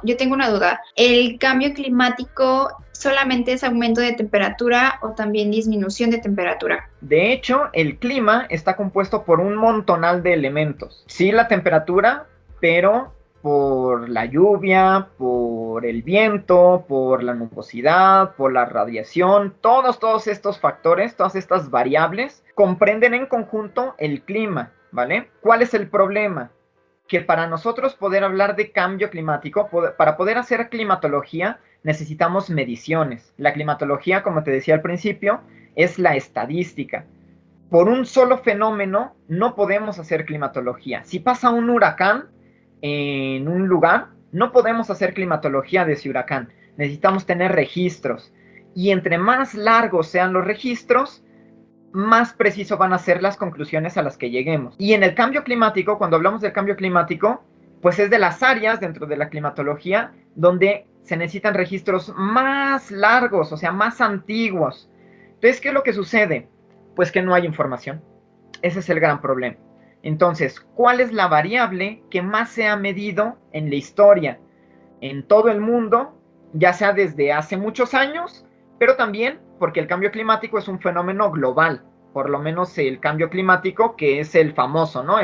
yo tengo una duda. ¿El cambio climático solamente es aumento de temperatura o también disminución de temperatura? De hecho, el clima está compuesto por un montonal de elementos. Sí, la temperatura, pero por la lluvia, por el viento, por la nubosidad, por la radiación, todos estos factores, todas estas variables comprenden en conjunto el clima, ¿vale? ¿Cuál es el problema? Que para nosotros poder hablar de cambio climático, para poder hacer climatología, necesitamos mediciones. La climatología, como te decía al principio, es la estadística. Por un solo fenómeno no podemos hacer climatología. Si pasa un huracán en un lugar, no podemos hacer climatología de ese huracán. Necesitamos tener registros. Y entre más largos sean los registros, más preciso van a ser las conclusiones a las que lleguemos. Y en el cambio climático, cuando hablamos del cambio climático, pues es de las áreas dentro de la climatología donde se necesitan registros más largos, o sea, más antiguos. Entonces, ¿qué es lo que sucede? Pues que no hay información. Ese es el gran problema. Entonces, ¿cuál es la variable que más se ha medido en la historia? En todo el mundo, ya sea desde hace muchos años, pero también porque el cambio climático es un fenómeno global, por lo menos el cambio climático que es el famoso, ¿no?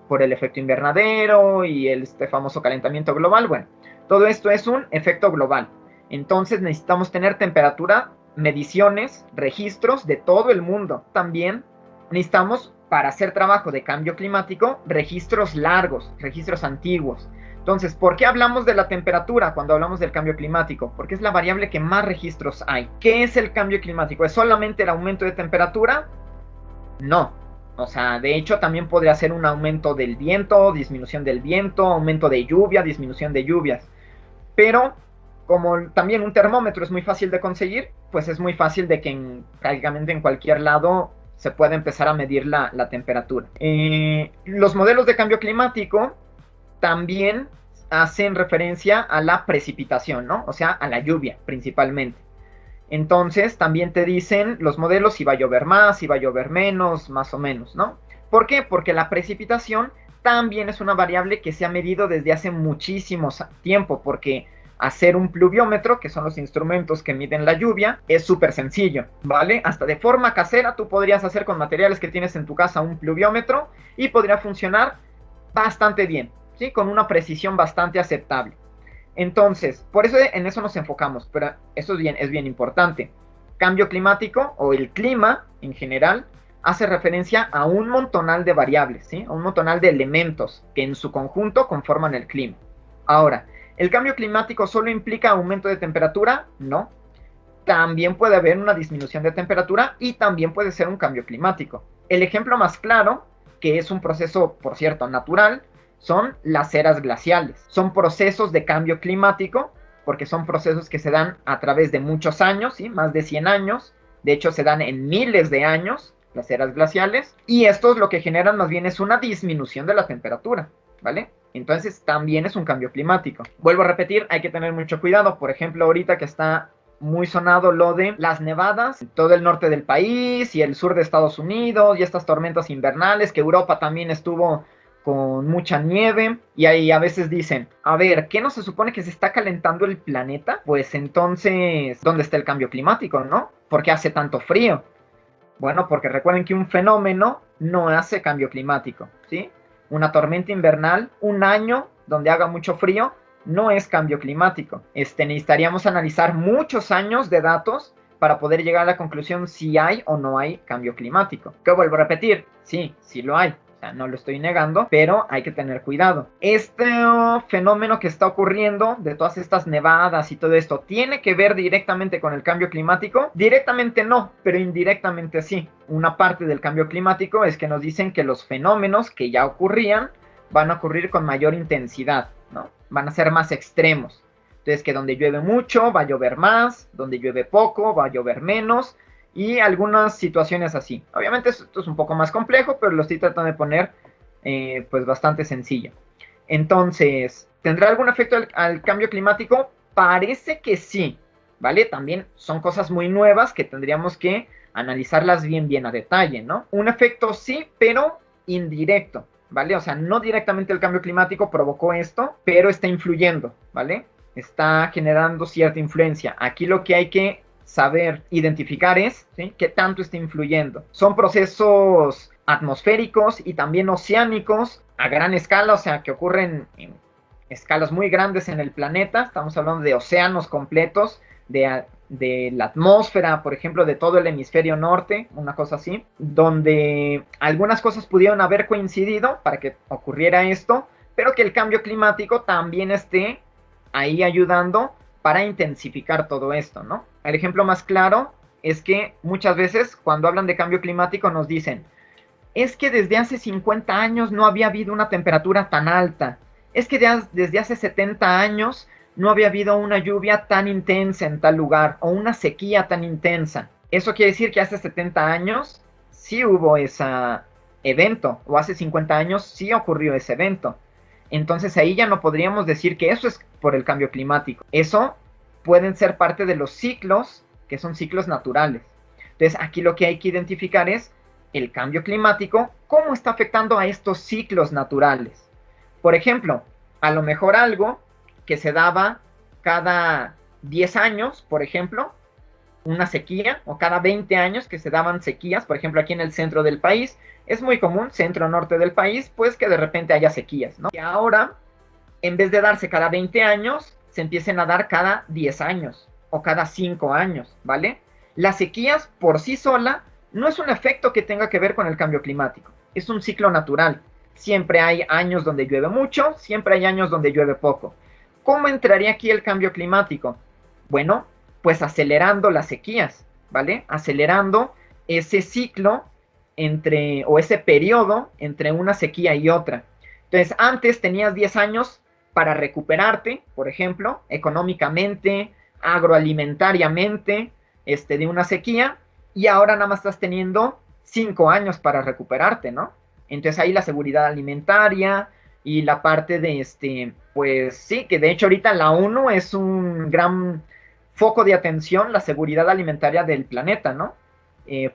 Por el efecto invernadero y este famoso calentamiento global. Bueno, todo esto es un efecto global. Entonces necesitamos tener temperatura, mediciones, registros de todo el mundo. También necesitamos, para hacer trabajo de cambio climático, registros largos, registros antiguos. Entonces, ¿por qué hablamos de la temperatura cuando hablamos del cambio climático? Porque es la variable que más registros hay. ¿Qué es el cambio climático? ¿Es solamente el aumento de temperatura? No. O sea, de hecho también podría ser un aumento del viento, disminución del viento, aumento de lluvia, disminución de lluvias. Pero como también un termómetro es muy fácil de conseguir, pues es muy fácil de que prácticamente en cualquier lado se pueda empezar a medir la temperatura. Los modelos de cambio climático también hacen referencia a la precipitación, ¿no? O sea, a la lluvia principalmente. Entonces, también te dicen los modelos si va a llover más, si va a llover menos, más o menos, ¿no? ¿Por qué? Porque la precipitación también es una variable que se ha medido desde hace muchísimo tiempo, porque hacer un pluviómetro, que son los instrumentos que miden la lluvia, es súper sencillo, ¿vale? Hasta de forma casera tú podrías hacer con materiales que tienes en tu casa un pluviómetro y podría funcionar bastante bien, ¿sí? Con una precisión bastante aceptable. Entonces, por eso en eso nos enfocamos, pero eso es bien importante. Cambio climático o el clima en general hace referencia a un montonal de variables, ¿sí? A un montonal de elementos que en su conjunto conforman el clima. Ahora, ¿el cambio climático solo implica aumento de temperatura? No. También puede haber una disminución de temperatura y también puede ser un cambio climático. El ejemplo más claro, que es un proceso, por cierto, natural, son las eras glaciales. Son procesos de cambio climático, porque son procesos que se dan a través de muchos años, ¿sí? Más de 100 años. De hecho, se dan en miles de años, las eras glaciales. Y estos lo que generan más bien es una disminución de la temperatura, ¿vale? Entonces, también es un cambio climático. Vuelvo a repetir, hay que tener mucho cuidado. Por ejemplo, ahorita que está muy sonado lo de las nevadas en todo el norte del país y el sur de Estados Unidos y estas tormentas invernales, que Europa también estuvo con mucha nieve, y ahí a veces dicen, a ver, ¿qué no se supone que se está calentando el planeta? Pues entonces, ¿dónde está el cambio climático, no? ¿Por qué hace tanto frío? Bueno, porque recuerden que un fenómeno no hace cambio climático, ¿sí? Una tormenta invernal, un año donde haga mucho frío, no es cambio climático. Necesitaríamos analizar muchos años de datos para poder llegar a la conclusión si hay o no hay cambio climático. Que vuelvo a repetir, sí, sí lo hay. O sea, no lo estoy negando, pero hay que tener cuidado. Este fenómeno que está ocurriendo de todas estas nevadas y todo esto, ¿tiene que ver directamente con el cambio climático? Directamente no, pero indirectamente sí. Una parte del cambio climático es que nos dicen que los fenómenos que ya ocurrían van a ocurrir con mayor intensidad, ¿no? Van a ser más extremos. Entonces, que donde llueve mucho va a llover más, donde llueve poco va a llover menos, y algunas situaciones así. Obviamente esto es un poco más complejo, pero lo estoy tratando de poner pues bastante sencillo. Entonces, ¿tendrá algún efecto al cambio climático? Parece que sí, ¿vale? También son cosas muy nuevas que tendríamos que analizarlas bien a detalle, ¿no? Un efecto sí, pero indirecto, ¿vale? O sea, no directamente el cambio climático provocó esto, pero está influyendo, ¿vale? está generando cierta influencia. Aquí lo que hay que saber identificar es, ¿sí?, qué tanto está influyendo. Son procesos atmosféricos y también oceánicos a gran escala, o sea, que ocurren en escalas muy grandes en el planeta. Estamos hablando de océanos completos, de la atmósfera, por ejemplo, de todo el hemisferio norte, una cosa así, donde algunas cosas pudieron haber coincidido para que ocurriera esto, pero que el cambio climático también esté ahí ayudando para intensificar todo esto, ¿no? El ejemplo más claro es que muchas veces cuando hablan de cambio climático nos dicen, es que desde hace 50 años no había habido una temperatura tan alta, es que desde hace 70 años no había habido una lluvia tan intensa en tal lugar o una sequía tan intensa. Eso quiere decir que hace 70 años sí hubo ese evento, o hace 50 años sí ocurrió ese evento. Entonces ahí ya no podríamos decir que eso es por el cambio climático. Eso pueden ser parte de los ciclos, que son ciclos naturales. Entonces aquí lo que hay que identificar es el cambio climático, cómo está afectando a estos ciclos naturales. Por ejemplo, a lo mejor algo que se daba cada 10 años, por ejemplo, una sequía, o cada 20 años que se daban sequías, por ejemplo, aquí en el centro del país, es muy común, centro-norte del país, pues que de repente haya sequías, ¿no? Y ahora, en vez de darse cada 20 años, se empiecen a dar cada 10 años, o cada 5 años, ¿vale? Las sequías por sí sola no es un efecto que tenga que ver con el cambio climático, es un ciclo natural. Siempre hay años donde llueve mucho, siempre hay años donde llueve poco. ¿Cómo entraría aquí el cambio climático? Bueno, pues acelerando las sequías, ¿vale? Acelerando ese ciclo entre, o ese periodo entre una sequía y otra. Entonces, antes tenías 10 años para recuperarte, por ejemplo, económicamente, agroalimentariamente, de una sequía, y ahora nada más estás teniendo 5 años para recuperarte, ¿no? Entonces ahí la seguridad alimentaria y la parte de pues sí, que de hecho ahorita la ONU es un gran foco de atención, la seguridad alimentaria del planeta, ¿no?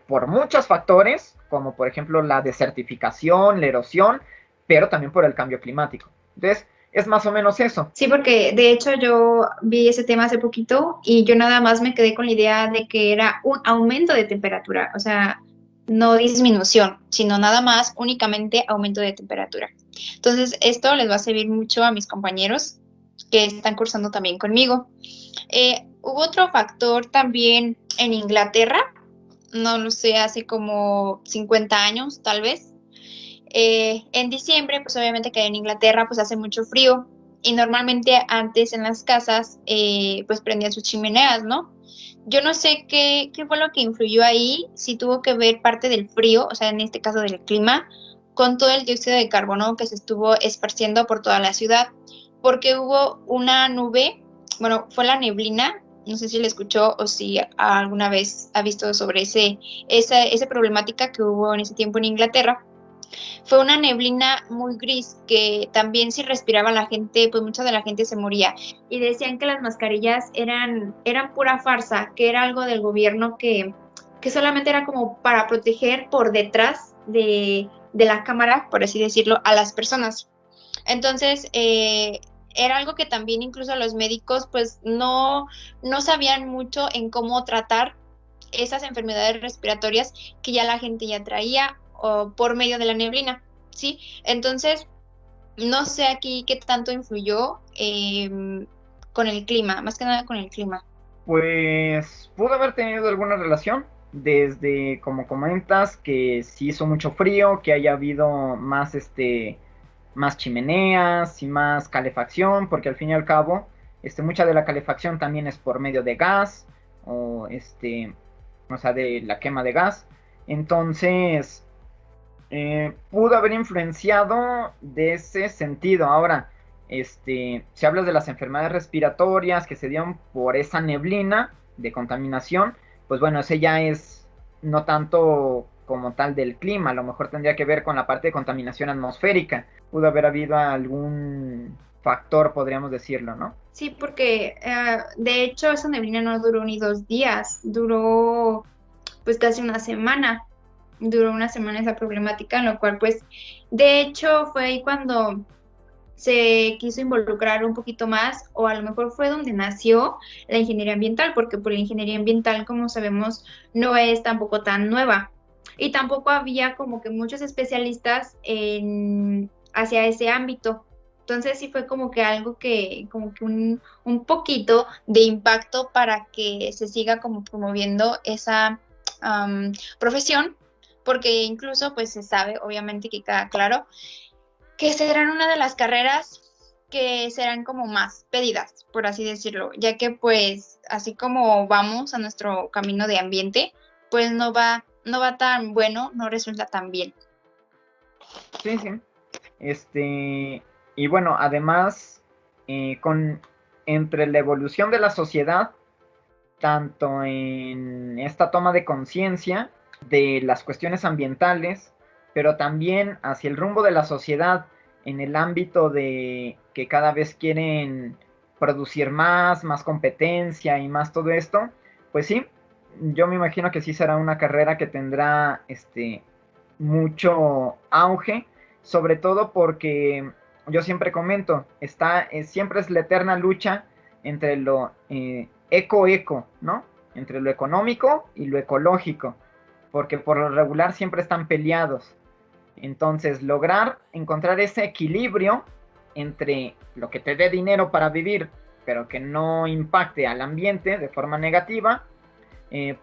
Por muchos factores, como por ejemplo la desertificación, la erosión, pero también por el cambio climático. Entonces, es más o menos eso. Sí, porque de hecho yo vi ese tema hace poquito y yo nada más me quedé con la idea de que era un aumento de temperatura, o sea, no disminución, sino nada más únicamente aumento de temperatura. Entonces, esto les va a servir mucho a mis compañeros que están cursando también conmigo. Hubo otro factor también en Inglaterra, no lo sé, hace como 50 años tal vez. En diciembre, pues obviamente que en Inglaterra pues hace mucho frío y normalmente antes en las casas pues prendían sus chimeneas, ¿no? Yo no sé qué fue lo que influyó ahí, si tuvo que ver parte del frío, o sea, en este caso del clima, con todo el dióxido de carbono que se estuvo esparciendo por toda la ciudad, porque hubo una nube, bueno, fue la neblina, no sé si la escuchó o si alguna vez ha visto sobre esa problemática que hubo en ese tiempo en Inglaterra. Fue una neblina muy gris que también si respiraba la gente, pues mucha de la gente se moría. Y decían que las mascarillas eran pura farsa, que era algo del gobierno que solamente era como para proteger por detrás de la cámara, por así decirlo, a las personas. Entonces, era algo que también incluso los médicos pues no sabían mucho en cómo tratar esas enfermedades respiratorias que ya la gente ya traía o por medio de la neblina, ¿sí? Entonces, no sé aquí qué tanto influyó con el clima, más que nada con el clima. Pues pudo haber tenido alguna relación, desde como comentas, que sí hizo mucho frío, que haya habido más chimeneas y más calefacción, porque al fin y al cabo, mucha de la calefacción también es por medio de gas, o sea, de la quema de gas. Entonces, pudo haber influenciado de ese sentido. Ahora, si hablas de las enfermedades respiratorias que se dieron por esa neblina de contaminación, pues bueno, ese ya es no tanto como tal del clima, a lo mejor tendría que ver con la parte de contaminación atmosférica. Pudo haber habido algún factor, podríamos decirlo, ¿no? Sí, porque de hecho esa neblina no duró ni 2 días, duró pues casi una semana. Duró una semana esa problemática, en lo cual pues de hecho fue ahí cuando se quiso involucrar un poquito más, o a lo mejor fue donde nació la ingeniería ambiental, porque pues, la ingeniería ambiental, como sabemos, no es tampoco tan nueva. Y tampoco había como que muchos especialistas hacia ese ámbito. Entonces sí fue como que algo que, como que un poquito de impacto para que se siga como promoviendo esa profesión, porque incluso pues se sabe, obviamente que queda claro, que serán una de las carreras que serán como más pedidas, por así decirlo, ya que pues así como vamos a nuestro camino de ambiente, pues no va tan bueno, no resulta tan bien. Sí, sí. Y bueno, además, entre la evolución de la sociedad, tanto en esta toma de conciencia de las cuestiones ambientales, pero también hacia el rumbo de la sociedad en el ámbito de que cada vez quieren producir más competencia y más todo esto, pues sí, yo me imagino que sí será una carrera que tendrá mucho auge, sobre todo porque yo siempre comento, siempre es la eterna lucha entre lo eco-eco, ¿no? Entre lo económico y lo ecológico, porque por lo regular siempre están peleados. Entonces, lograr encontrar ese equilibrio entre lo que te dé dinero para vivir, pero que no impacte al ambiente de forma negativa,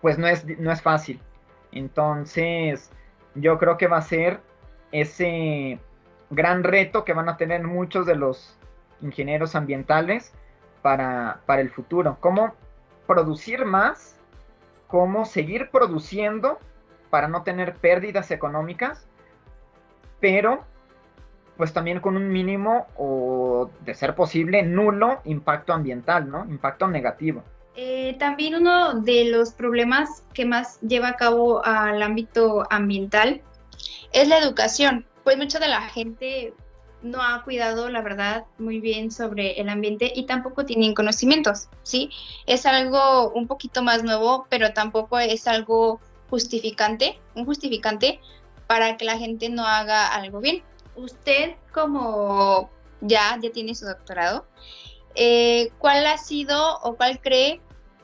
pues no es fácil. Entonces, yo creo que va a ser ese gran reto que van a tener muchos de los ingenieros ambientales para el futuro. Cómo producir más, cómo seguir produciendo para no tener pérdidas económicas, pero pues también con un mínimo o, de ser posible, nulo impacto ambiental, ¿no? Impacto negativo. También uno de los problemas que más lleva a cabo al ámbito ambiental es la educación, pues mucha de la gente no ha cuidado, la verdad, muy bien sobre el ambiente y tampoco tienen conocimientos, ¿sí? Es algo un poquito más nuevo, pero tampoco es algo un justificante para que la gente no haga algo bien. Usted como ya tiene su doctorado, ¿cuál ha sido o cuál cree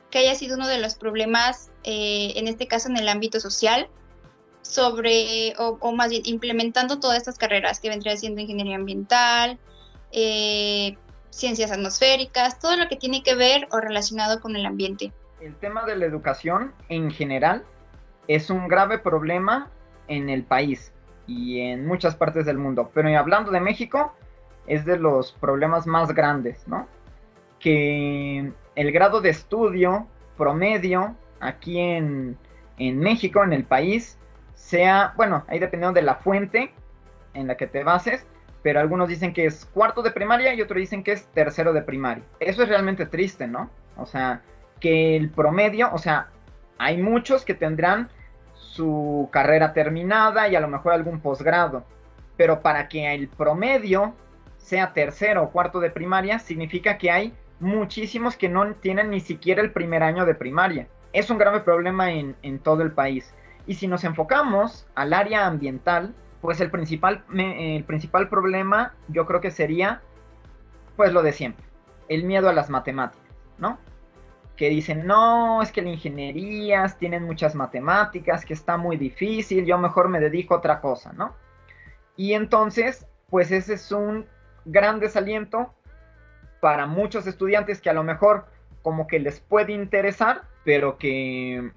que haya sido uno de los problemas, en este caso en el ámbito social, o más bien implementando todas estas carreras que vendría siendo ingeniería ambiental, eh, ciencias atmosféricas, todo lo que tiene que ver o relacionado con el ambiente? El tema de la educación en general es un grave problema en el país y en muchas partes del mundo, pero hablando de México, es de los problemas más grandes, ¿no? Que el grado de estudio promedio aquí en México, en el país, sea, bueno, ahí dependiendo de la fuente en la que te bases, pero algunos dicen que es cuarto de primaria y otros dicen que es tercero de primaria. Eso es realmente triste, ¿no? O sea, que el promedio, o sea, hay muchos que tendrán su carrera terminada y a lo mejor algún posgrado, pero para que el promedio sea tercero o cuarto de primaria, significa que hay muchísimos que no tienen ni siquiera el primer año de primaria. Es un grave problema en todo el país. Y si nos enfocamos al área ambiental, pues el principal problema yo creo que sería pues lo de siempre, el miedo a las matemáticas, ¿no? Que dicen, no, es que las ingenierías tienen muchas matemáticas, que está muy difícil, yo mejor me dedico a otra cosa, ¿no? Y entonces, pues ese es un gran desaliento para muchos estudiantes que a lo mejor como que les puede interesar, pero que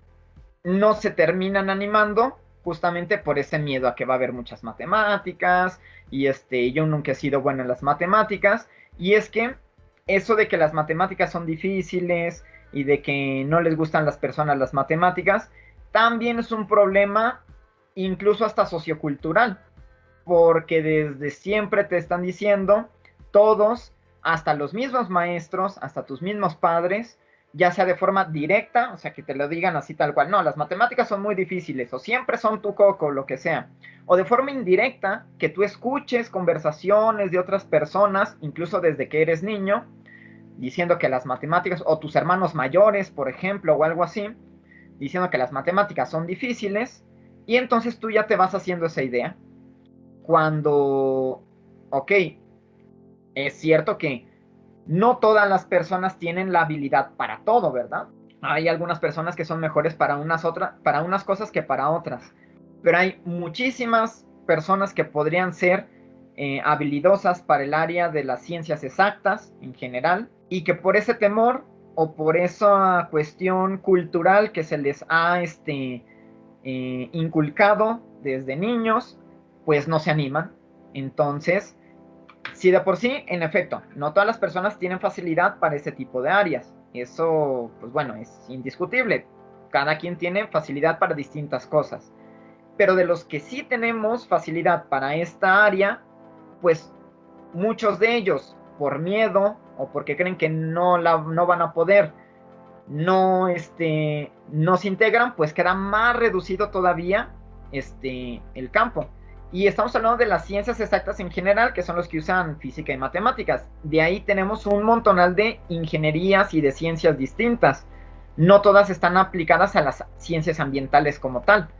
no se terminan animando justamente por ese miedo a que va a haber muchas matemáticas y yo nunca he sido bueno en las matemáticas y es que eso de que las matemáticas son difíciles y de que no les gustan las personas las matemáticas también es un problema incluso hasta sociocultural porque desde siempre te están diciendo todos, hasta los mismos maestros, hasta tus mismos padres, ya sea de forma directa, o sea, que te lo digan así tal cual, no, las matemáticas son muy difíciles, o siempre son tu coco, lo que sea, o de forma indirecta, que tú escuches conversaciones de otras personas, incluso desde que eres niño, diciendo que las matemáticas, o tus hermanos mayores, por ejemplo, o algo así, diciendo que las matemáticas son difíciles, y entonces tú ya te vas haciendo esa idea, cuando, ok, Es cierto que no todas las personas tienen la habilidad para todo, ¿verdad? Hay algunas personas que son mejores para unas cosas que para otras, pero hay muchísimas personas que podrían ser habilidosas para el área de las ciencias exactas en general, y que por ese temor o por esa cuestión cultural que se les ha inculcado desde niños, pues no se animan. Entonces, si de por sí, en efecto, no todas las personas tienen facilidad para ese tipo de áreas. Eso, pues bueno, es indiscutible. Cada quien tiene facilidad para distintas cosas. Pero de los que sí tenemos facilidad para esta área, pues muchos de ellos, por miedo o porque creen que no van a poder, no se integran, pues queda más reducido todavía el campo. Y estamos hablando de las ciencias exactas en general, que son los que usan física y matemáticas. De ahí tenemos un montonal de ingenierías y de ciencias distintas. No todas están aplicadas a las ciencias ambientales como tal.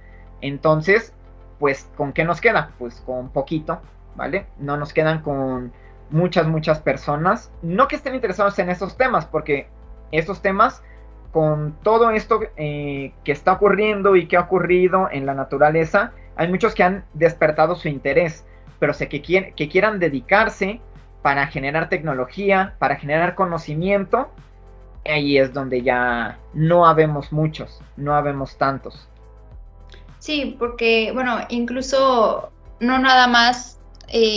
Entonces, pues, ¿con qué nos queda? Pues con poquito, ¿vale? No nos quedan con muchas personas. No que estén interesados en esos temas, porque estos temas, con todo esto que está ocurriendo y que ha ocurrido en la naturaleza, hay muchos que han despertado su interés, pero sé que quieran dedicarse para generar tecnología, para generar conocimiento, ahí es donde ya no habemos muchos, no habemos tantos. Sí, porque, bueno, incluso no nada más,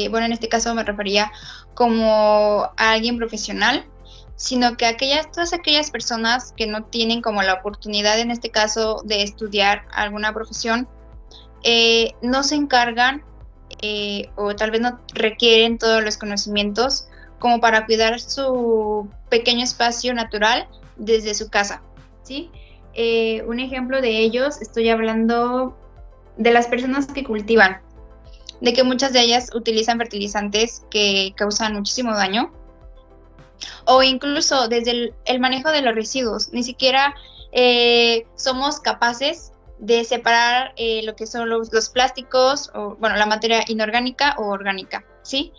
bueno, en este caso me refería como a alguien profesional, sino que todas aquellas personas que no tienen como la oportunidad, en este caso, de estudiar alguna profesión, no se encargan o tal vez no requieren todos los conocimientos como para cuidar su pequeño espacio natural desde su casa, ¿sí? Un ejemplo de ellos, estoy hablando de las personas que cultivan, de que muchas de ellas utilizan fertilizantes que causan muchísimo daño, o incluso desde el manejo de los residuos. Ni siquiera somos capaces de separar lo que son los plásticos, o bueno, la materia inorgánica o orgánica, ¿sí?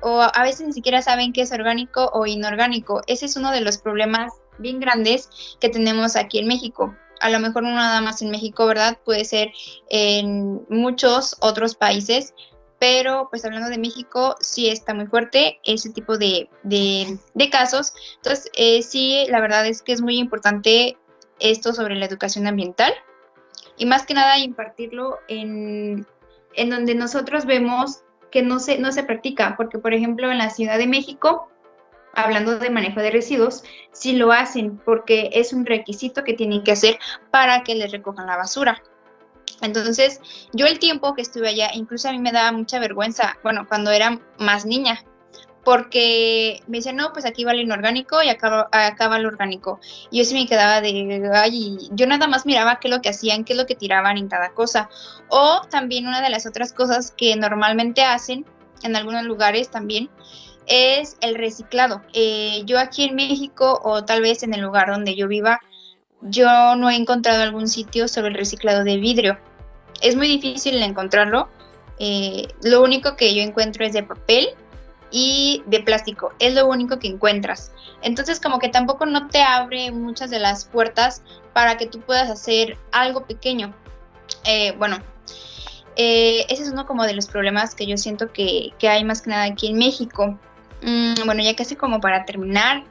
O a veces ni siquiera saben qué es orgánico o inorgánico. Ese es uno de los problemas bien grandes que tenemos aquí en México. A lo mejor no nada más en México, ¿verdad? Puede ser en muchos otros países, pero pues hablando de México, sí está muy fuerte ese tipo de casos. Entonces, sí, la verdad es que es muy importante esto sobre la educación ambiental y más que nada impartirlo en donde nosotros vemos que no se practica, porque por ejemplo en la Ciudad de México, hablando de manejo de residuos, sí lo hacen porque es un requisito que tienen que hacer para que les recojan la basura. Entonces, yo el tiempo que estuve allá, incluso a mí me daba mucha vergüenza, bueno, cuando era más niña, porque me decían, no, pues aquí va lo inorgánico y acá va lo orgánico. Y yo sí me quedaba de, ay, yo nada más miraba qué es lo que hacían, qué es lo que tiraban en cada cosa. O también una de las otras cosas que normalmente hacen en algunos lugares también es el reciclado. Yo aquí en México o tal vez en el lugar donde yo viva, yo no he encontrado algún sitio sobre el reciclado de vidrio. Es muy difícil encontrarlo. Lo único que yo encuentro es de papel y de plástico, es lo único que encuentras. Entonces como que tampoco no te abre muchas de las puertas para que tú puedas hacer algo pequeño. Bueno, ese es uno como de los problemas que yo siento que hay más que nada aquí en México. Bueno, ya casi como para terminar,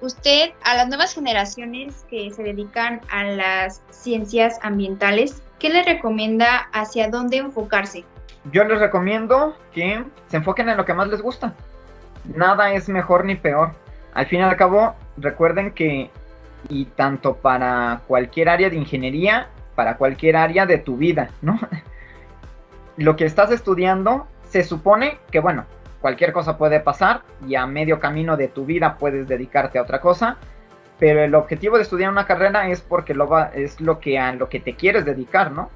usted a las nuevas generaciones que se dedican a las ciencias ambientales, ¿qué le recomienda hacia dónde enfocarse? Yo les recomiendo que se enfoquen en lo que más les gusta. Nada es mejor ni peor. Al fin y al cabo, recuerden que, y tanto para cualquier área de ingeniería, para cualquier área de tu vida, ¿no? Lo que estás estudiando, se supone que, bueno, cualquier cosa puede pasar y a medio camino de tu vida puedes dedicarte a otra cosa, pero el objetivo de estudiar una carrera es porque es a lo que te quieres dedicar, ¿no?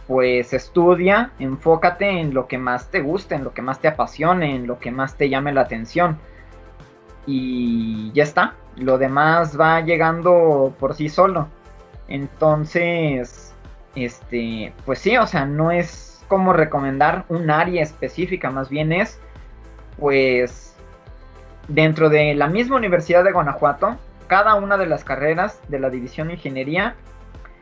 Pues estudia, enfócate en lo que más te guste, en lo que más te apasione, en lo que más te llame la atención. Y ya está, lo demás va llegando por sí solo. Entonces, pues sí, o sea, no es como recomendar un área específica, más bien es, pues, Dentro de la misma Universidad de Guanajuato, cada una de las carreras de la División de Ingeniería,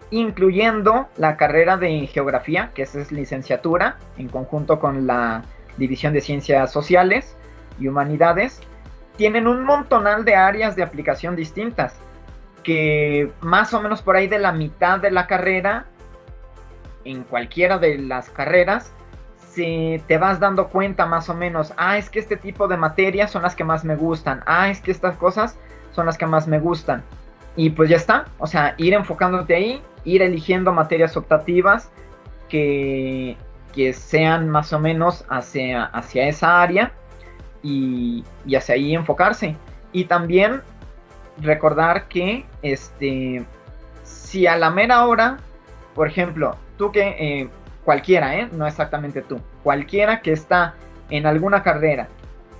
incluyendo la carrera de Geografía, que es licenciatura, en conjunto con la División de Ciencias Sociales y Humanidades, tienen un montonal de áreas de aplicación distintas, que más o menos por ahí de la mitad de la carrera, en cualquiera de las carreras, si te vas dando cuenta más o menos, es que este tipo de materias son las que más me gustan, es que estas cosas son las que más me gustan. Y pues ya está, o sea, ir enfocándote ahí, ir eligiendo materias optativas que sean más o menos hacia esa área y hacia ahí enfocarse. Y también recordar que si a la mera hora, por ejemplo, tú que cualquiera, no exactamente tú, cualquiera que está en alguna carrera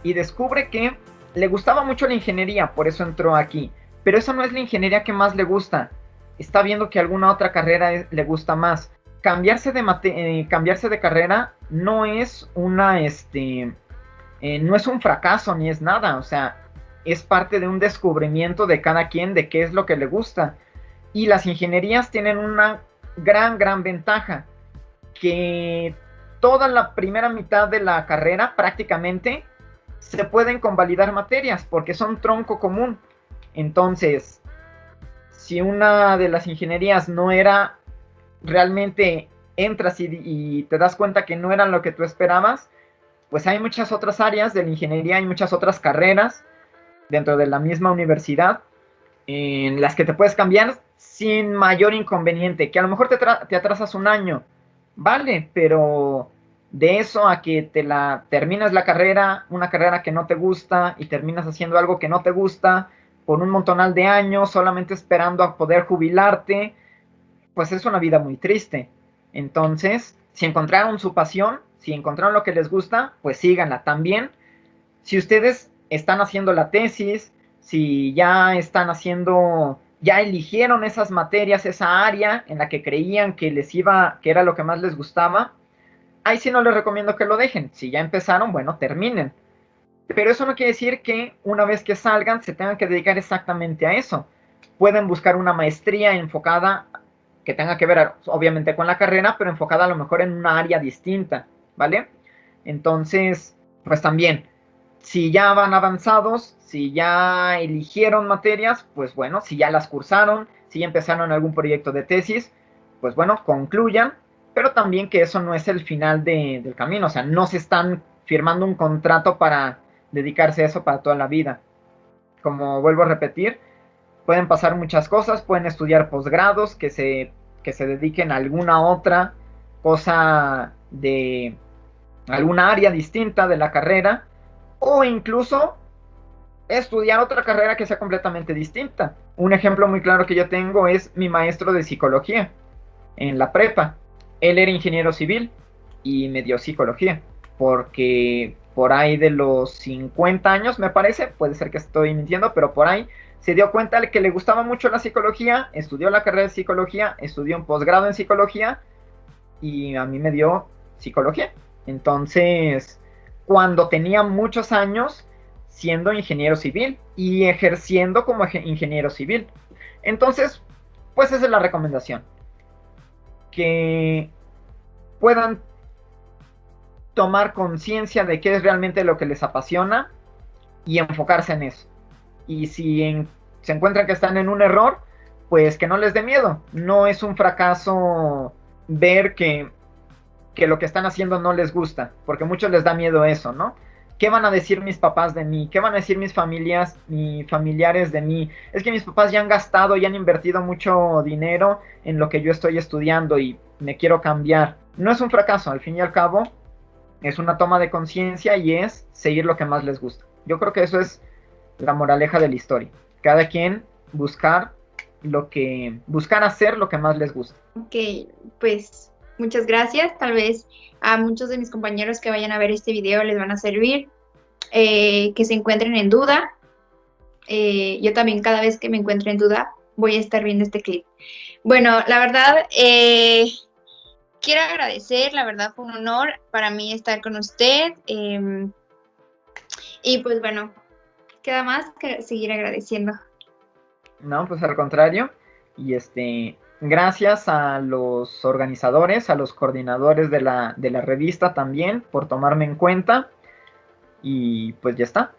y descubre que le gustaba mucho la ingeniería, por eso entró aquí, pero eso no es la ingeniería que más le gusta, está viendo que alguna otra carrera le gusta más. Cambiarse de carrera no es una no es un fracaso ni es nada, o sea, es parte de un descubrimiento de cada quien de qué es lo que le gusta. Y las ingenierías tienen una gran ventaja, que toda la primera mitad de la carrera prácticamente se pueden convalidar materias porque son tronco común. Entonces, si una de las ingenierías no era realmente, entras y te das cuenta que no era lo que tú esperabas, pues hay muchas otras áreas de la ingeniería, hay muchas otras carreras dentro de la misma universidad en las que te puedes cambiar sin mayor inconveniente, que a lo mejor te atrasas un año, vale, pero de eso a que terminas la carrera, una carrera que no te gusta y terminas haciendo algo que no te gusta por un montonal de años, solamente esperando a poder jubilarte, pues es una vida muy triste. Entonces, si encontraron su pasión, si encontraron lo que les gusta, pues síganla. También, si ustedes están haciendo la tesis, si ya están haciendo, ya eligieron esas materias, esa área en la que creían que que era lo que más les gustaba, ahí sí no les recomiendo que lo dejen. Si ya empezaron, bueno, terminen. Pero eso no quiere decir que una vez que salgan se tengan que dedicar exactamente a eso. Pueden buscar una maestría enfocada que tenga que ver obviamente con la carrera, pero enfocada a lo mejor en una área distinta, ¿vale? Entonces, pues también, si ya van avanzados, si ya eligieron materias, pues bueno, si ya las cursaron, si ya empezaron algún proyecto de tesis, pues bueno, concluyan, pero también que eso no es el final del camino, o sea, no se están firmando un contrato para dedicarse a eso para toda la vida. Como vuelvo a repetir, pueden pasar muchas cosas, pueden estudiar posgrados que se dediquen a alguna otra cosa de alguna área distinta de la carrera, o incluso estudiar otra carrera que sea completamente distinta. Un ejemplo muy claro que yo tengo es mi maestro de psicología en la prepa. Él era ingeniero civil y me dio psicología, porque por ahí de los 50 años, me parece, puede ser que estoy mintiendo, pero por ahí se dio cuenta de que le gustaba mucho la psicología, estudió la carrera de psicología, estudió un posgrado en psicología y a mí me dio psicología. Entonces, cuando tenía muchos años siendo ingeniero civil y ejerciendo como ingeniero civil. Entonces, pues esa es la recomendación. Que puedan tomar conciencia de qué es realmente lo que les apasiona y enfocarse en eso. Y si se encuentran que están en un error, pues que no les dé miedo. No es un fracaso ver que lo que están haciendo no les gusta, porque a muchos les da miedo eso, ¿no? ¿Qué van a decir mis papás de mí? ¿Qué van a decir mis familiares de mí? Es que mis papás ya han gastado, ya han invertido mucho dinero en lo que yo estoy estudiando y me quiero cambiar. No es un fracaso, al fin y al cabo, es una toma de conciencia y es seguir lo que más les gusta. Yo creo que eso es la moraleja de la historia. Cada quien buscar hacer lo que más les gusta. Ok, pues muchas gracias. Tal vez a muchos de mis compañeros que vayan a ver este video les van a servir, que se encuentren en duda. Yo también cada vez que me encuentre en duda voy a estar viendo este clip. Bueno, la verdad, quiero agradecer, la verdad fue un honor para mí estar con usted. Y pues bueno, queda más que seguir agradeciendo. No, pues al contrario. Y gracias a los organizadores, a los coordinadores de la revista también por tomarme en cuenta. Y pues ya está.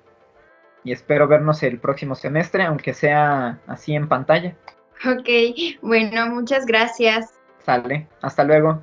Y espero vernos el próximo semestre, aunque sea así en pantalla. Ok, bueno, muchas gracias. Sale, hasta luego.